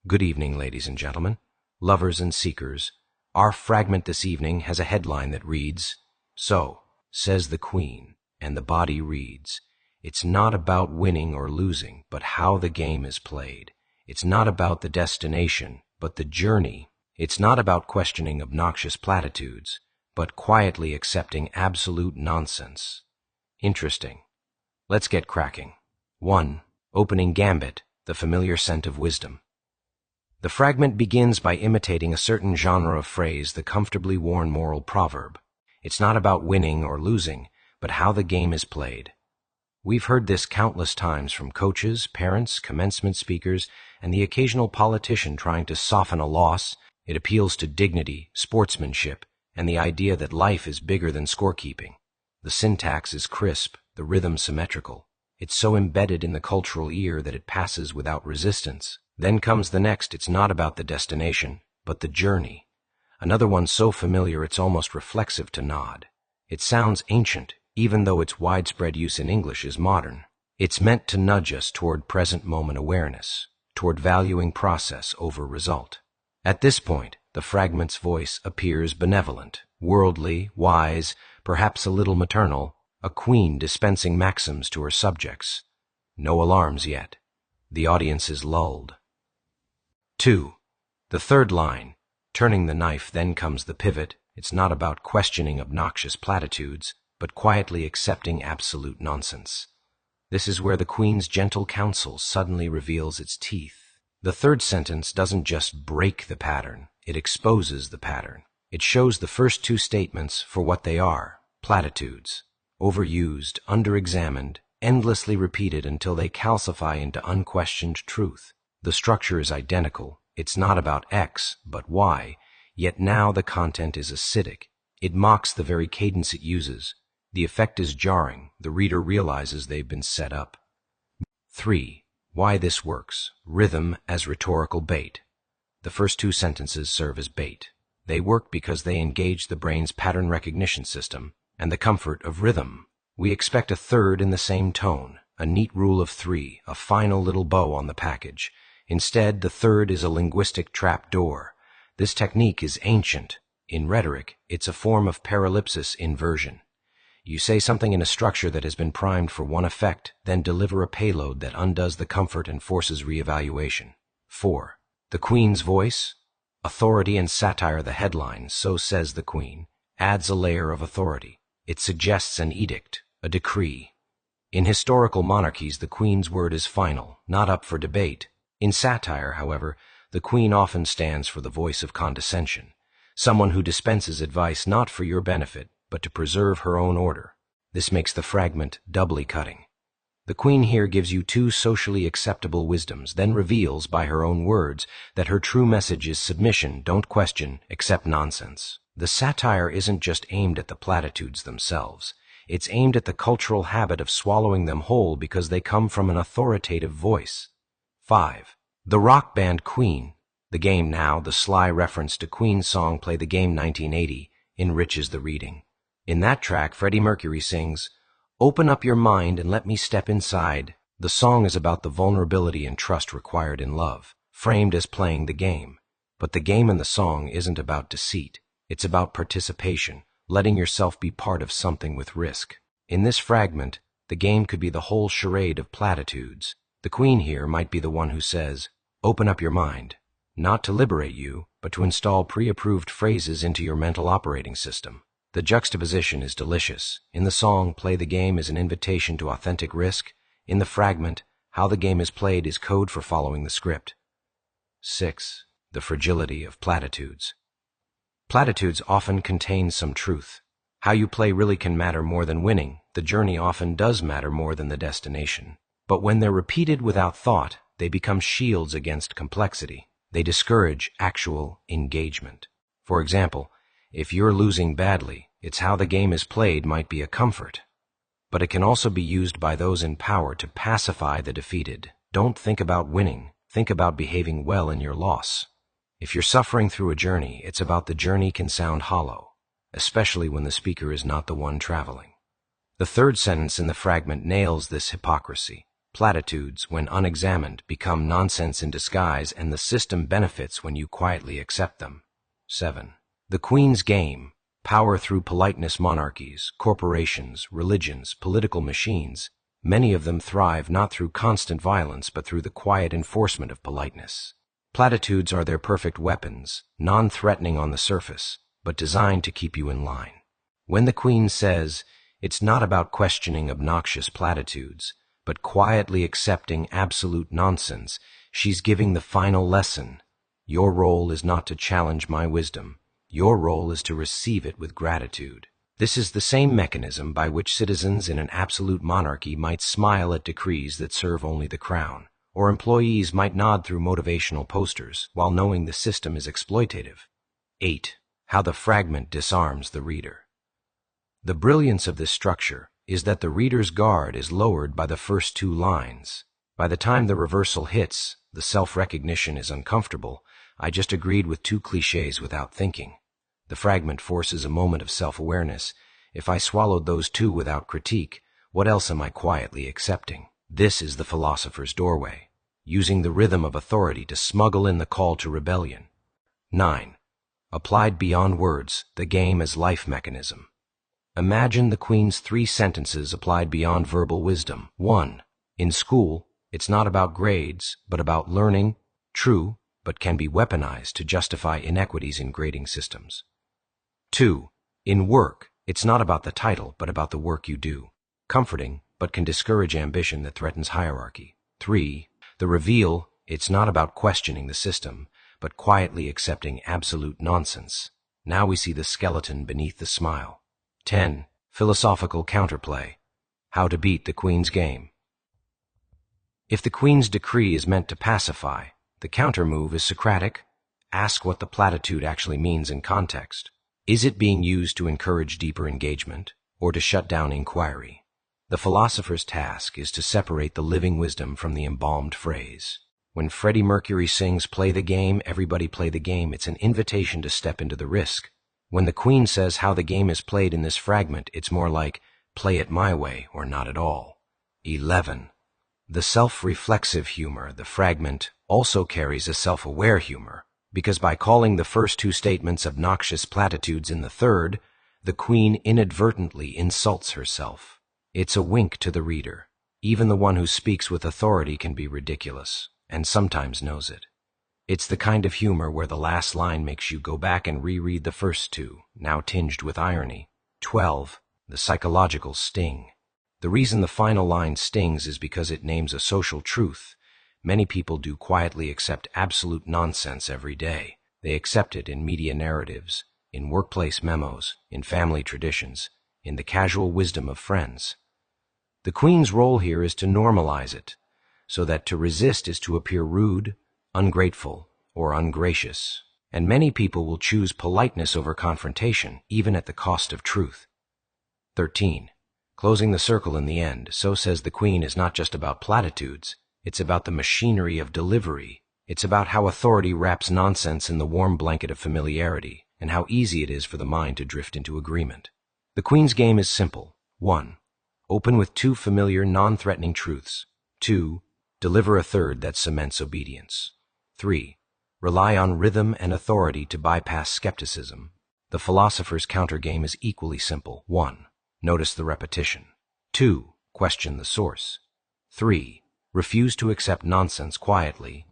Good evening, ladies and gentlemen, lovers and seekers. Our fragment this evening has a headline that reads, "So, says the Queen," and the body reads, "It's not about winning or losing, but how the game is played. It's not about the destination, but the journey. It's not about questioning obnoxious platitudes, but quietly accepting absolute nonsense." Interesting. Let's get cracking. 1. Opening Gambit, the familiar scent of wisdom. The fragment begins by imitating a certain genre of phrase, the comfortably worn moral proverb. It's not about winning or losing, but how the game is played. We've heard this countless times from coaches, parents, commencement speakers, and the occasional politician trying to soften a loss. It appeals to dignity, sportsmanship, and the idea that life is bigger than scorekeeping. The syntax is crisp, the rhythm symmetrical. It's so embedded in the cultural ear that it passes without resistance. Then comes the next, "It's not about the destination, but the journey." Another one so familiar it's almost reflexive to nod. It sounds ancient, even though its widespread use in English is modern. It's meant to nudge us toward present moment awareness, toward valuing process over result. At this point, the fragment's voice appears benevolent, worldly, wise, perhaps a little maternal, a queen dispensing maxims to her subjects. No alarms yet. The audience is lulled. 2. The third line, turning the knife, then comes the pivot. It's not about questioning obnoxious platitudes, but quietly accepting absolute nonsense. This is where the Queen's gentle counsel suddenly reveals its teeth. The third sentence doesn't just break the pattern, it exposes the pattern. It shows the first two statements for what they are, platitudes, overused, underexamined, endlessly repeated until they calcify into unquestioned truth. The structure is identical. It's not about X, but Y, yet now the content is acidic. It mocks the very cadence it uses. The effect is jarring. The reader realizes they've been set up. 3. Why this works. Rhythm as rhetorical bait. The first two sentences serve as bait. They work because they engage the brain's pattern recognition system and the comfort of rhythm. We expect a third in the same tone, a neat rule of three, a final little bow on the package. Instead, the third is a linguistic trap door. This technique is ancient. In rhetoric, it's a form of paralipsis inversion. You say something in a structure that has been primed for one effect, then deliver a payload that undoes the comfort and forces reevaluation. 4. The Queen's voice. Authority and satire. The headline, "So says the Queen," adds a layer of authority. It suggests an edict, a decree. In historical monarchies, the Queen's word is final, not up for debate. In satire, however, the Queen often stands for the voice of condescension, someone who dispenses advice not for your benefit, but to preserve her own order. This makes the fragment doubly cutting. The Queen here gives you two socially acceptable wisdoms, then reveals, by her own words, that her true message is submission, don't question, accept nonsense. The satire isn't just aimed at the platitudes themselves. It's aimed at the cultural habit of swallowing them whole because they come from an authoritative voice. 5. The rock band Queen. The Game Now, the sly reference to Queen's song Play the Game 1980, enriches the reading. In that track, Freddie Mercury sings, "Open up your mind and let me step inside." The song is about the vulnerability and trust required in love, framed as playing the game. But the game in the song isn't about deceit. It's about participation, letting yourself be part of something with risk. In this fragment, the game could be the whole charade of platitudes. The Queen here might be the one who says, "Open up your mind," not to liberate you, but to install pre-approved phrases into your mental operating system. The juxtaposition is delicious. In the song, "Play the Game" is an invitation to authentic risk. In the fragment, "How the Game is Played" is code for following the script. 6. The fragility of platitudes. Platitudes often contain some truth. How you play really can matter more than winning. The journey often does matter more than the destination. But when they're repeated without thought, they become shields against complexity. They discourage actual engagement. For example, if you're losing badly, "It's how the game is played" might be a comfort. But it can also be used by those in power to pacify the defeated. Don't think about winning. Think about behaving well in your loss. If you're suffering through a journey, "It's about the journey" can sound hollow, especially when the speaker is not the one traveling. The third sentence in the fragment nails this hypocrisy. Platitudes, when unexamined, become nonsense in disguise, and the system benefits when you quietly accept them. 7. The Queen's game. Power through politeness. Monarchies, corporations, religions, political machines, many of them thrive not through constant violence but through the quiet enforcement of politeness. Platitudes are their perfect weapons, non-threatening on the surface, but designed to keep you in line. When the Queen says, it's not about questioning obnoxious platitudes, but quietly accepting absolute nonsense, she's giving the final lesson. Your role is not to challenge my wisdom. Your role is to receive it with gratitude. This is the same mechanism by which citizens in an absolute monarchy might smile at decrees that serve only the crown, or employees might nod through motivational posters while knowing the system is exploitative. 8. How the fragment disarms the reader. The brilliance of this structure is that the reader's guard is lowered by the first 2 lines. By the time the reversal hits, the self-recognition is uncomfortable. I just agreed with 2 cliches without thinking. The fragment forces a moment of self-awareness. If I swallowed those 2 without critique, what else am I quietly accepting? This is the philosopher's doorway, using the rhythm of authority to smuggle in the call to rebellion. 9. Applied beyond words, the game as life mechanism. Imagine the Queen's 3 sentences applied beyond verbal wisdom. 1. In school, it's not about grades, but about learning. True, but can be weaponized to justify inequities in grading systems. 2. In work, it's not about the title, but about the work you do. Comforting, but can discourage ambition that threatens hierarchy. 3. The reveal, it's not about questioning the system, but quietly accepting absolute nonsense. Now we see the skeleton beneath the smile. 10. Philosophical counterplay. How to beat the Queen's game. If the Queen's decree is meant to pacify, the counter-move is Socratic. Ask what the platitude actually means in context. Is it being used to encourage deeper engagement, or to shut down inquiry? The philosopher's task is to separate the living wisdom from the embalmed phrase. When Freddie Mercury sings, "Play the game, everybody play the game," it's an invitation to step into the risk. When the Queen says how the game is played in this fragment, it's more like, play it my way or not at all. 11. The self-reflexive humor. The fragment also carries a self-aware humor, because by calling the first 2 statements obnoxious platitudes in the third, the Queen inadvertently insults herself. It's a wink to the reader. Even the one who speaks with authority can be ridiculous, and sometimes knows it. It's the kind of humor where the last line makes you go back and reread the first 2, now tinged with irony. 12. The psychological sting. The reason the final line stings is because it names a social truth. Many people do quietly accept absolute nonsense every day. They accept it in media narratives, in workplace memos, in family traditions, in the casual wisdom of friends. The Queen's role here is to normalize it, so that to resist is to appear rude, ungrateful, or ungracious. And many people will choose politeness over confrontation, even at the cost of truth. 13. Closing the circle in the end. So says the Queen is not just about platitudes. It's about the machinery of delivery. It's about how authority wraps nonsense in the warm blanket of familiarity, and how easy it is for the mind to drift into agreement. The Queen's game is simple. 1. Open with 2 familiar, non-threatening truths. 2. Deliver a third that cements obedience. 3. Rely on rhythm and authority to bypass skepticism. The philosopher's counter-game is equally simple. 1. Notice the repetition. 2. Question the source. 3. Refuse to accept nonsense quietly,